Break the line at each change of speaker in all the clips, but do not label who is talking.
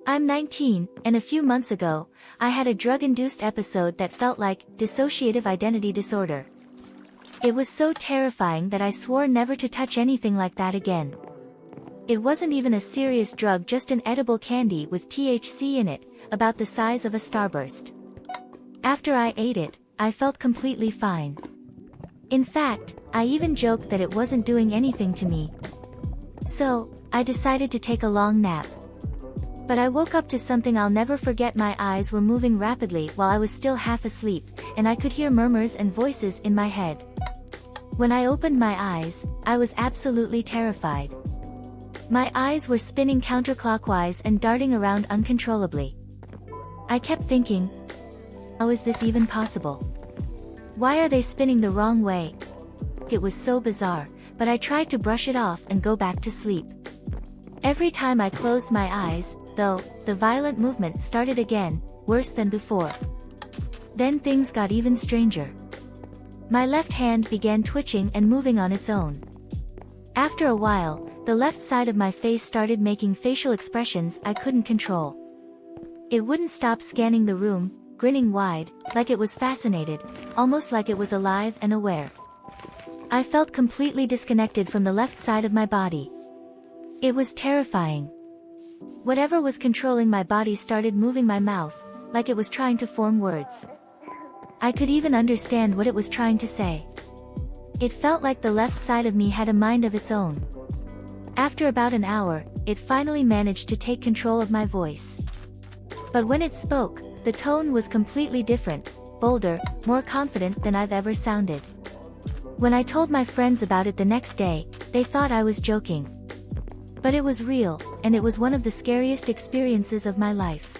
I'm 19, and a few months ago, I had a drug-induced episode that felt like dissociative identity disorder. It was so terrifying that I swore never to touch anything like that again. It wasn't even a serious drug, just an edible candy with THC in it, about the size of a starburst. After I ate it, I felt completely fine. In fact, I even joked that it wasn't doing anything to me. So, I decided to take a long nap. But I woke up to something I'll never forget. My eyes were moving rapidly while I was still half asleep, and I could hear murmurs and voices in my head. When I opened my eyes, I was absolutely terrified. My eyes were spinning counterclockwise and darting around uncontrollably. I kept thinking, how is this even possible? Why are they spinning the wrong way? It was so bizarre, but I tried to brush it off and go back to sleep. Every time I closed my eyes, though, the violent movement started again, worse than before. Then things got even stranger. My left hand began twitching and moving on its own. After a while, the left side of my face started making facial expressions I couldn't control. It wouldn't stop scanning the room, grinning wide, like it was fascinated, almost like it was alive and aware. I felt completely disconnected from the left side of my body. It was terrifying. Whatever was controlling my body started moving my mouth, like it was trying to form words. I could even understand what it was trying to say. It felt like the left side of me had a mind of its own. After about an hour, it finally managed to take control of my voice. But when it spoke, the tone was completely different, bolder, more confident than I've ever sounded. When I told my friends about it the next day, they thought I was joking. But it was real, and it was one of the scariest experiences of my life.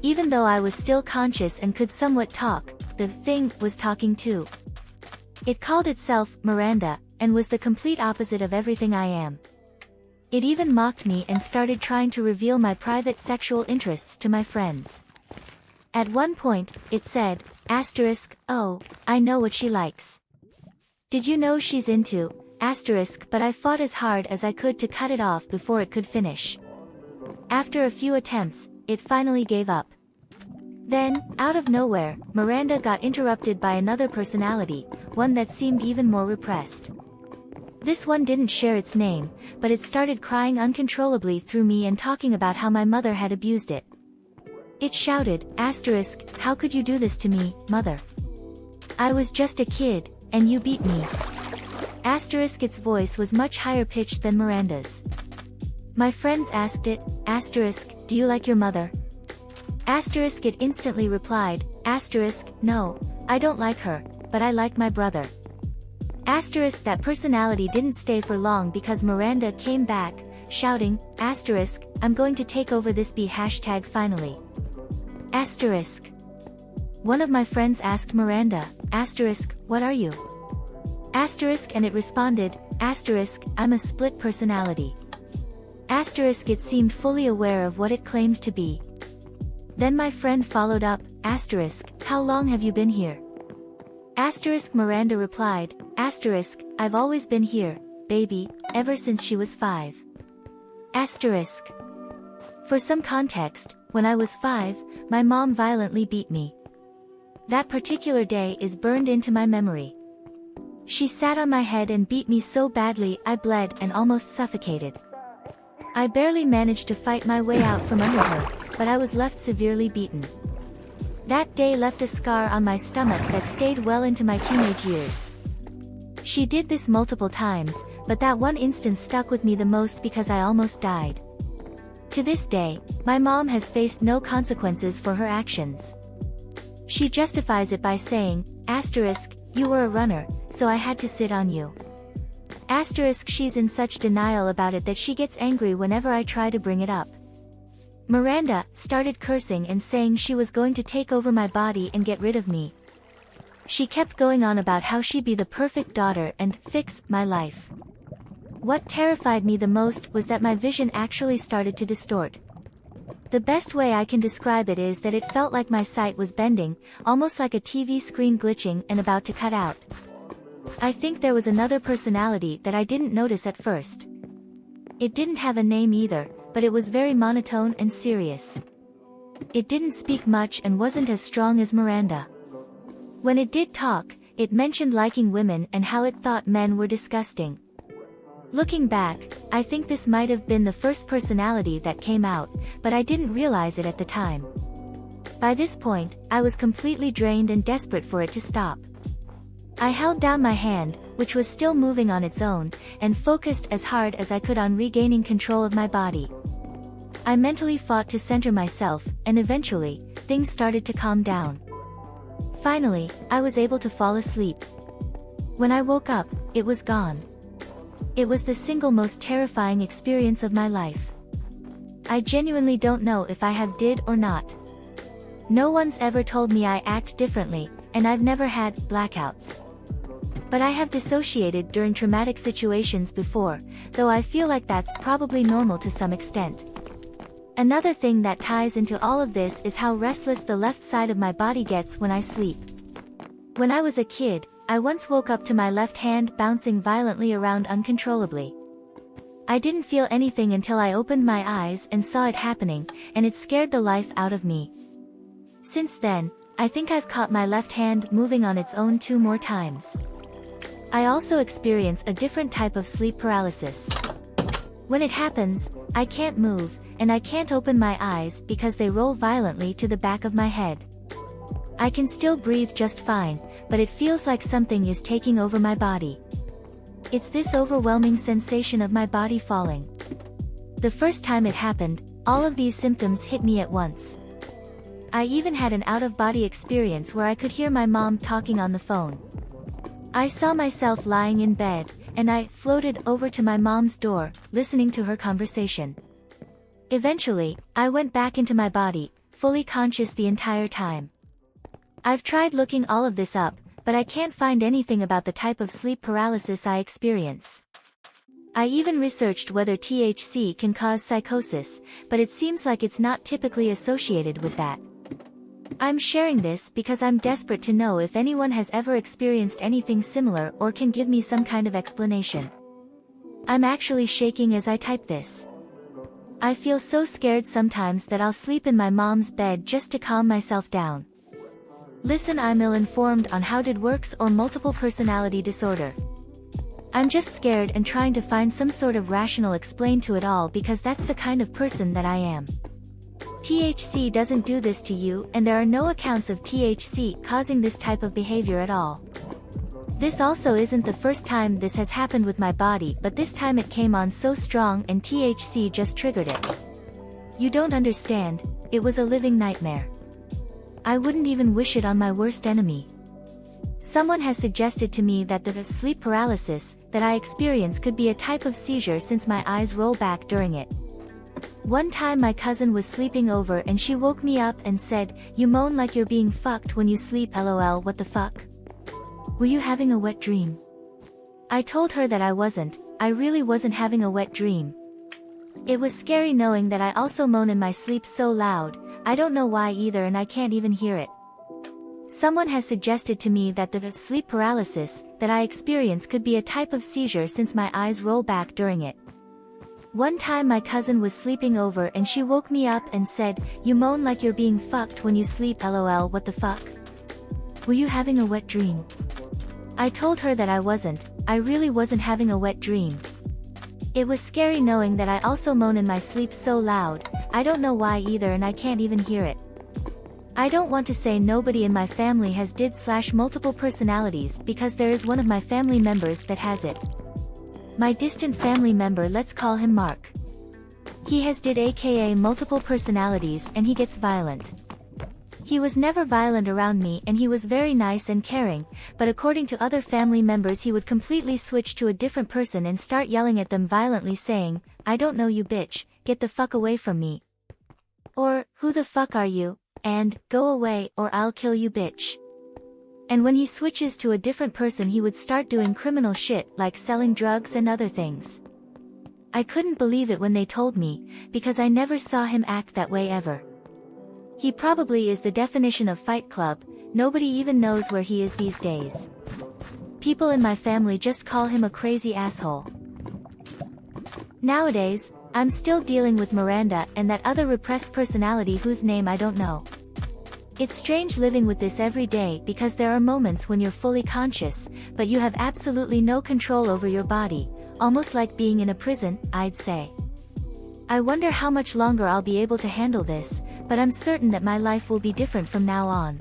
Even though I was still conscious and could somewhat talk, the thing was talking too. It called itself Miranda, and was the complete opposite of everything I am. It even mocked me and started trying to reveal my private sexual interests to my friends. At one point, it said, "Oh, I know what she likes. Did you know she's into, but I fought as hard as I could to cut it off before it could finish. After a few attempts, it finally gave up. Then, out of nowhere, Miranda got interrupted by another personality, one that seemed even more repressed. This one didn't share its name, but it started crying uncontrollably through me and talking about how my mother had abused it. It shouted, "How could you do this to me, mother? I was just a kid, and you beat me." Its voice was much higher pitched than Miranda's. My friends asked it, "Do you like your mother?" It instantly replied, "No, I don't like her, but I like my brother." That personality didn't stay for long because Miranda came back, shouting, "I'm going to take over this #finally." One of my friends asked Miranda, "What are you?" And it responded, "I'm a split personality." It seemed fully aware of what it claimed to be. Then my friend followed up, "How long have you been here?" Miranda replied, "I've always been here, baby, ever since she was 5. For some context, when I was 5, my mom violently beat me. That particular day is burned into my memory. She sat on my head and beat me so badly I bled and almost suffocated. I barely managed to fight my way out from under her, but I was left severely beaten. That day left a scar on my stomach that stayed well into my teenage years. She did this multiple times, but that one instance stuck with me the most because I almost died. To this day, my mom has faced no consequences for her actions. She justifies it by saying, "You were a runner, so I had to sit on you." She's in such denial about it that she gets angry whenever I try to bring it up. Miranda started cursing and saying she was going to take over my body and get rid of me. She kept going on about how she'd be the perfect daughter and fix my life. What terrified me the most was that my vision actually started to distort. The best way I can describe it is that it felt like my sight was bending, almost like a TV screen glitching and about to cut out. I think there was another personality that I didn't notice at first. It didn't have a name either, but it was very monotone and serious. It didn't speak much and wasn't as strong as Miranda. When it did talk, it mentioned liking women and how it thought men were disgusting. Looking back, I think this might have been the first personality that came out, but I didn't realize it at the time. By this point, I was completely drained and desperate for it to stop. I held down my hand, which was still moving on its own, and focused as hard as I could on regaining control of my body. I mentally fought to center myself, and eventually, things started to calm down. Finally, I was able to fall asleep. When I woke up, it was gone. It was the single most terrifying experience of my life. I genuinely don't know if I have did or not. No one's ever told me I act differently, and I've never had blackouts. But I have dissociated during traumatic situations before, though I feel like that's probably normal to some extent. Another thing that ties into all of this is how restless the left side of my body gets when I sleep. When I was a kid, I once woke up to my left hand bouncing violently around uncontrollably. I didn't feel anything until I opened my eyes and saw it happening, and it scared the life out of me. Since then, I think I've caught my left hand moving on its own 2 more times. I also experience a different type of sleep paralysis. When it happens, I can't move, and I can't open my eyes because they roll violently to the back of my head. I can still breathe just fine, but it feels like something is taking over my body. It's this overwhelming sensation of my body falling. The first time it happened, all of these symptoms hit me at once. I even had an out-of-body experience where I could hear my mom talking on the phone. I saw myself lying in bed, and I floated over to my mom's door, listening to her conversation. Eventually, I went back into my body, fully conscious the entire time. I've tried looking all of this up, but I can't find anything about the type of sleep paralysis I experience. I even researched whether THC can cause psychosis, but it seems like it's not typically associated with that. I'm sharing this because I'm desperate to know if anyone has ever experienced anything similar or can give me some kind of explanation. I'm actually shaking as I type this. I feel so scared sometimes that I'll sleep in my mom's bed just to calm myself down. Listen, I'm ill-informed on how it works or multiple personality disorder. I'm just scared and trying to find some sort of rational explain to it all because that's the kind of person that I am. THC doesn't do this to you, and there are no accounts of THC causing this type of behavior at all. This also isn't the first time this has happened with my body, but this time it came on so strong and THC just triggered it. You don't understand, it was a living nightmare. I wouldn't even wish it on my worst enemy. Someone has suggested to me that the sleep paralysis that I experience could be a type of seizure since my eyes roll back during it. One time my cousin was sleeping over and she woke me up and said, "You moan like you're being fucked when you sleep, lol, what the fuck? Were you having a wet dream?" I told her that I wasn't, I really wasn't having a wet dream. It was scary knowing that I also moan in my sleep so loud, I don't know why either, and I can't even hear it. Someone has suggested to me that the sleep paralysis that I experience could be a type of seizure since my eyes roll back during it. One time my cousin was sleeping over and she woke me up and said, "You moan like you're being fucked when you sleep, lol, what the fuck? Were you having a wet dream?" I told her that I wasn't, I really wasn't having a wet dream. It was scary knowing that I also moan in my sleep so loud, I don't know why either, and I can't even hear it. I don't want to say nobody in my family has multiple personalities because there is one of my family members that has it. My distant family member, let's call him Mark. He has aka multiple personalities and he gets violent. He was never violent around me and he was very nice and caring, but according to other family members he would completely switch to a different person and start yelling at them violently saying, "I don't know you bitch, get the fuck away from me." Or, "Who the fuck are you?" and, "Go away or I'll kill you bitch." And when he switches to a different person he would start doing criminal shit like selling drugs and other things. I couldn't believe it when they told me, because I never saw him act that way ever. He probably is the definition of Fight Club, nobody even knows where he is these days. People in my family just call him a crazy asshole. Nowadays, I'm still dealing with Miranda and that other repressed personality whose name I don't know. It's strange living with this every day because there are moments when you're fully conscious, but you have absolutely no control over your body, almost like being in a prison, I'd say. I wonder how much longer I'll be able to handle this, but I'm certain that my life will be different from now on.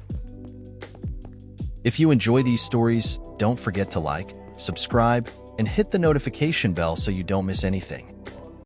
If you enjoy these stories, don't forget to like, subscribe, and hit the notification bell so you don't miss anything.